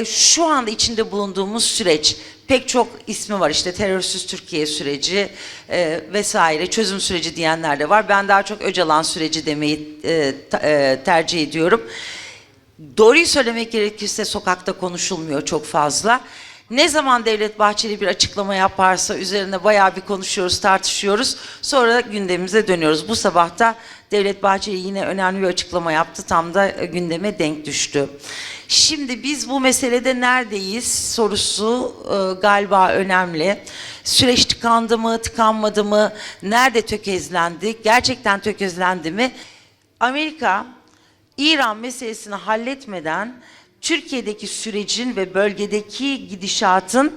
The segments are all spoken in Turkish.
Şu anda içinde bulunduğumuz süreç pek çok ismi var, işte terörsüz Türkiye süreci vesaire, çözüm süreci diyenler de var. Ben daha çok Öcalan süreci demeyi tercih ediyorum. Doğruyu söylemek gerekirse sokakta konuşulmuyor çok fazla. Ne zaman Devlet Bahçeli bir açıklama yaparsa üzerine bayağı bir konuşuyoruz, tartışıyoruz. Sonra gündemimize dönüyoruz. Bu sabah da Devlet Bahçeli yine önemli bir açıklama yaptı. Tam da gündeme denk düştü. Şimdi biz bu meselede neredeyiz sorusu galiba önemli. Süreç tıkandı mı, tıkanmadı mı? Nerede tökezlendi? Gerçekten tökezlendi mi? Amerika, İran meselesini halletmeden Türkiye'deki sürecin ve bölgedeki gidişatın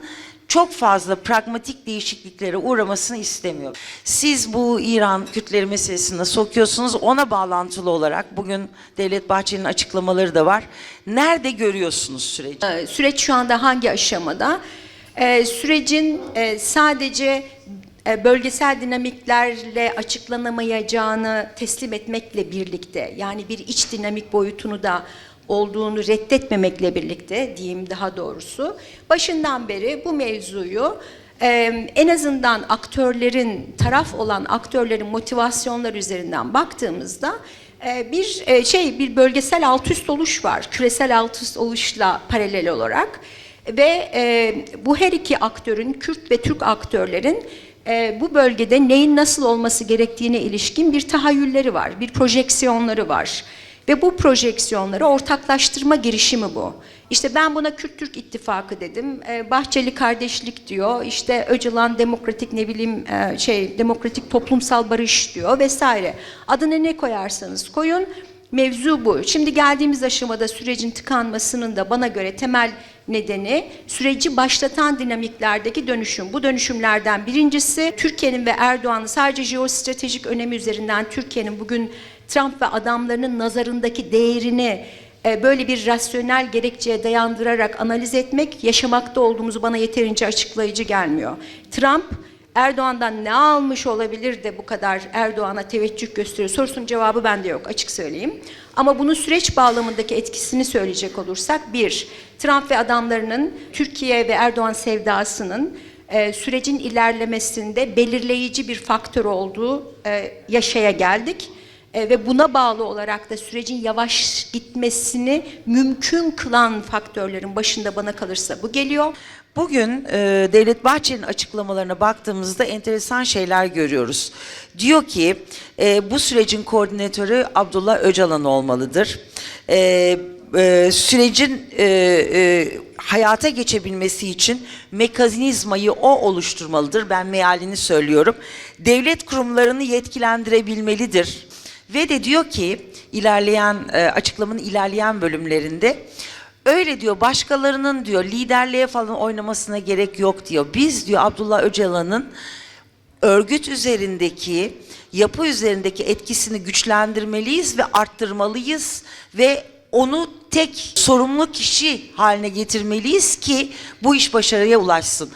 çok fazla pragmatik değişikliklere uğramasını istemiyor. Siz bu İran Kürtleri meselesine sokuyorsunuz. Ona bağlantılı olarak bugün Devlet Bahçeli'nin açıklamaları da var. Nerede görüyorsunuz süreci? Süreç şu anda hangi aşamada? Sürecin sadece bölgesel dinamiklerle açıklanamayacağını teslim etmekle birlikte, yani bir iç dinamik boyutunu da olduğunu reddetmemekle birlikte diyeyim daha doğrusu, başından beri bu mevzuyu en azından aktörlerin, taraf olan aktörlerin motivasyonları üzerinden baktığımızda bir bölgesel alt üst oluş var, küresel alt üst oluşla paralel olarak ve bu her iki aktörün, Kürt ve Türk aktörlerin bu bölgede neyin nasıl olması gerektiğine ilişkin bir tahayyülleri var, bir projeksiyonları var. Ve bu projeksiyonları ortaklaştırma girişimi bu. İşte ben buna Kürt-Türk ittifakı dedim. Bahçeli kardeşlik diyor. İşte Öcalan demokratik demokratik toplumsal barış diyor vesaire. Adına ne koyarsanız koyun. Mevzu bu. Şimdi geldiğimiz aşamada sürecin tıkanmasının da bana göre temel nedeni süreci başlatan dinamiklerdeki dönüşüm. Bu dönüşümlerden birincisi Türkiye'nin ve Erdoğan'ın sadece jeostratejik önemi üzerinden Türkiye'nin bugün Trump ve adamlarının nazarındaki değerini böyle bir rasyonel gerekçeye dayandırarak analiz etmek, yaşamakta olduğumuzu bana yeterince açıklayıcı gelmiyor. Trump, Erdoğan'dan ne almış olabilir de bu kadar Erdoğan'a teveccüh gösteriyor sorusunun cevabı bende yok, açık söyleyeyim. Ama bunun süreç bağlamındaki etkisini söyleyecek olursak, bir, Trump ve adamlarının Türkiye ve Erdoğan sevdasının sürecin ilerlemesinde belirleyici bir faktör olduğu yaşaya geldik. Ve buna bağlı olarak da sürecin yavaş gitmesini mümkün kılan faktörlerin başında bana kalırsa bu geliyor. Bugün Devlet Bahçeli'nin açıklamalarına baktığımızda enteresan şeyler görüyoruz. Diyor ki bu sürecin koordinatörü Abdullah Öcalan olmalıdır. Sürecin hayata geçebilmesi için mekanizmayı o oluşturmalıdır. Ben mealini söylüyorum. Devlet kurumlarını yetkilendirebilmelidir. Ve de diyor ki açıklamanın ilerleyen bölümlerinde öyle diyor, başkalarının diyor liderliğe falan oynamasına gerek yok diyor. Biz diyor Abdullah Öcalan'ın örgüt üzerindeki, yapı üzerindeki etkisini güçlendirmeliyiz ve arttırmalıyız ve onu tek sorumlu kişi haline getirmeliyiz ki bu iş başarıya ulaşsın.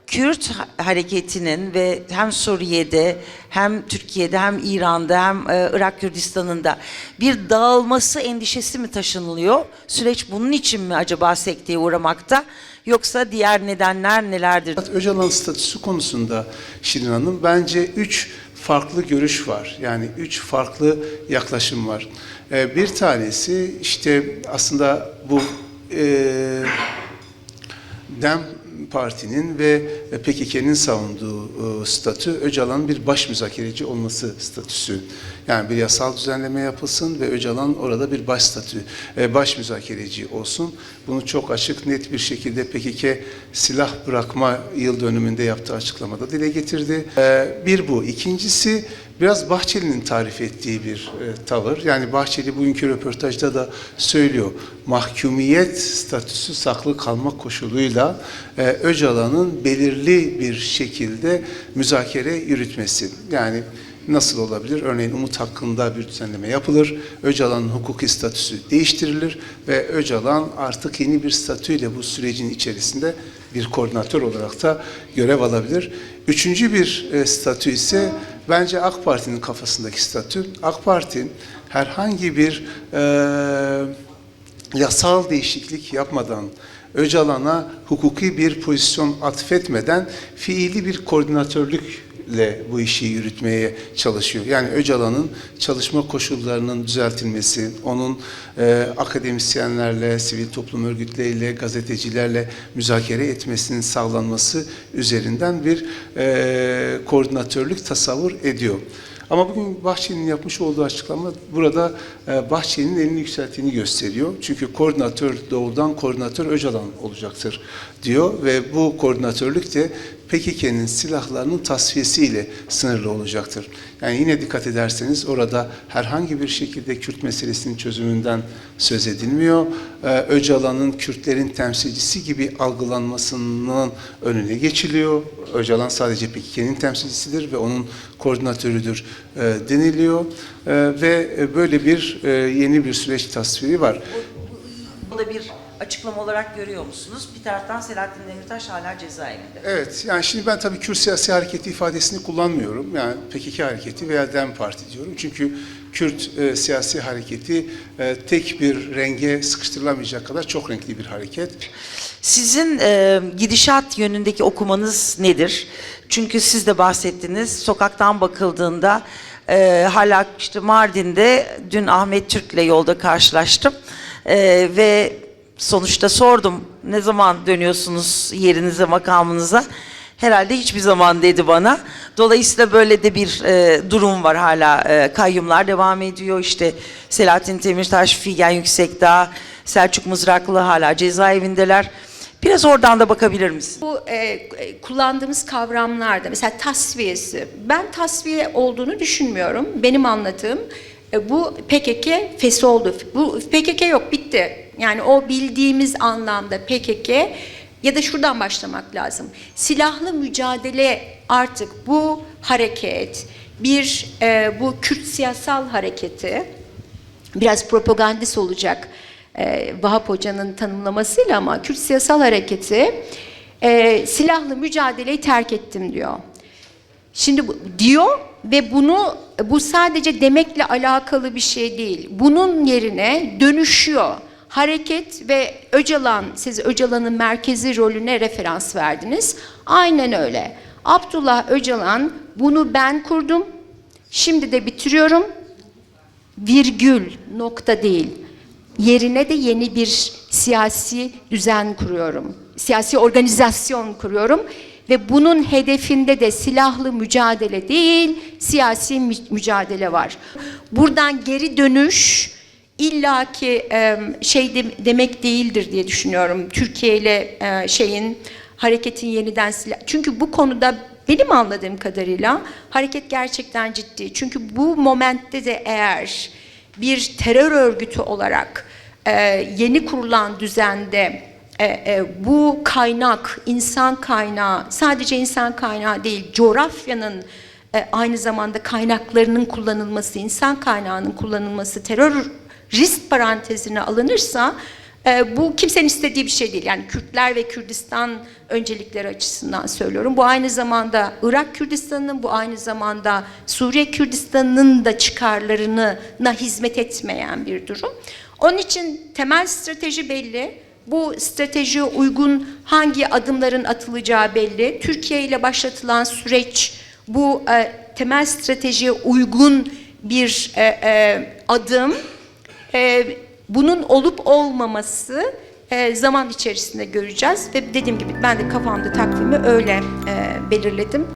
Kürt hareketinin ve hem Suriye'de hem Türkiye'de hem İran'da hem Irak Kürdistan'ında bir dağılması endişesi mi taşınılıyor? Süreç bunun için mi acaba sekteye uğramakta? Yoksa diğer nedenler nelerdir? Öcalan statüsü konusunda Şirin Hanım, bence 3 farklı görüş var. Yani 3 farklı yaklaşım var. Bir tanesi işte aslında bu DEM Parti'nin ve PKK'nin savunduğu statü, Öcalan'ın bir baş müzakereci olması statüsü. Yani bir yasal düzenleme yapılsın ve Öcalan orada bir baş müzakereci olsun. Bunu çok açık, net bir şekilde PKK silah bırakma yıl dönümünde yaptığı açıklamada dile getirdi. Bir bu. İkincisi, biraz Bahçeli'nin tarif ettiği bir tavır. Yani Bahçeli bugünkü röportajda da söylüyor. Mahkumiyet statüsü saklı kalmak koşuluyla Öcalan'ın belirli bir şekilde müzakere yürütmesi. Yani nasıl olabilir? Örneğin Umut hakkında bir düzenleme yapılır. Öcalan'ın hukuki statüsü değiştirilir ve Öcalan artık yeni bir statüyle bu sürecin içerisinde bir koordinatör olarak da görev alabilir. Üçüncü bir statü ise bence AK Parti'nin kafasındaki statü. AK Parti herhangi bir yasal değişiklik yapmadan, Öcalan'a hukuki bir pozisyon atfetmeden fiili bir koordinatörlükle bu işi yürütmeye çalışıyor. Yani Öcalan'ın çalışma koşullarının düzeltilmesi, onun akademisyenlerle, sivil toplum örgütleriyle, gazetecilerle müzakere etmesinin sağlanması üzerinden bir koordinatörlük tasavvur ediyor. Ama bugün Bahçeli'nin yapmış olduğu açıklama burada Bahçeli'nin elini yükselttiğini gösteriyor. Çünkü koordinatör doğrudan koordinatör Öcalan olacaktır diyor ve bu koordinatörlük de PKK'nın silahlarının tasfiyesiyle sınırlı olacaktır. Yani yine dikkat ederseniz orada herhangi bir şekilde Kürt meselesinin çözümünden söz edilmiyor. Öcalan'ın Kürtlerin temsilcisi gibi algılanmasının önüne geçiliyor. Öcalan sadece PKK'nın temsilcisidir ve onun koordinatörüdür deniliyor. Ve böyle bir yeni bir süreç tasviri var. Bu da bir açıklama olarak görüyor musunuz? Bir taraftan Selahattin Demirtaş hala cezaevinde. Evet, yani şimdi ben tabii Kürt siyasi hareketi ifadesini kullanmıyorum. Yani PKK hareketi veya DEM Parti diyorum. Çünkü Kürt siyasi hareketi tek bir renge sıkıştırılamayacak kadar çok renkli bir hareket. Sizin gidişat yönündeki okumanız nedir? Çünkü siz de bahsettiniz, sokaktan bakıldığında hala işte Mardin'de dün Ahmet Türk'le yolda karşılaştım ve sonuçta sordum, ne zaman dönüyorsunuz yerinize, makamınıza? Herhalde hiçbir zaman dedi bana. Dolayısıyla böyle de bir durum var hala. Kayyumlar devam ediyor. İşte Selahattin Demirtaş, Figen Yüksekdağ, Selçuk Mızraklı hala cezaevindeler. Biraz oradan da bakabilir misin? Bu kullandığımız kavramlarda mesela tasfiyesi, ben tasfiye olduğunu düşünmüyorum. Benim anladığım bu PKK oldu. Bu PKK yok, bitti. Yani o bildiğimiz anlamda PKK ya da şuradan başlamak lazım. Silahlı mücadele artık bu hareket, bu Kürt siyasal hareketi biraz propagandist olacak Vahap Hoca'nın tanımlamasıyla ama Kürt siyasal hareketi silahlı mücadeleyi terk ettim diyor. Şimdi diyor ve bu sadece demekle alakalı bir şey değil. Bunun yerine dönüşüyor. Hareket ve Öcalan, siz Öcalan'ın merkezi rolüne referans verdiniz. Aynen öyle. Abdullah Öcalan, bunu ben kurdum, şimdi de bitiriyorum, virgül, nokta değil. Yerine de yeni bir siyasi düzen kuruyorum, siyasi organizasyon kuruyorum ve bunun hedefinde de silahlı mücadele değil, siyasi mücadele var. Buradan geri dönüş illaki demek değildir diye düşünüyorum. Türkiye ile hareketin yeniden çünkü bu konuda benim anladığım kadarıyla hareket gerçekten ciddi. Çünkü bu momentte de eğer bir terör örgütü olarak yeni kurulan düzende bu kaynak, insan kaynağı, sadece insan kaynağı değil, coğrafyanın aynı zamanda kaynaklarının kullanılması, insan kaynağının kullanılması terörist parantezine alınırsa bu kimsenin istediği bir şey değil. Yani Kürtler ve Kürdistan öncelikleri açısından söylüyorum. Bu aynı zamanda Irak Kürdistan'ın, bu aynı zamanda Suriye Kürdistan'ın da çıkarlarına hizmet etmeyen bir durum. Onun için temel strateji belli. Bu stratejiye uygun hangi adımların atılacağı belli. Türkiye ile başlatılan süreç bu temel stratejiye uygun bir adım. Bunun olup olmaması zaman içerisinde göreceğiz ve dediğim gibi ben de kafamda takvimi öyle belirledim.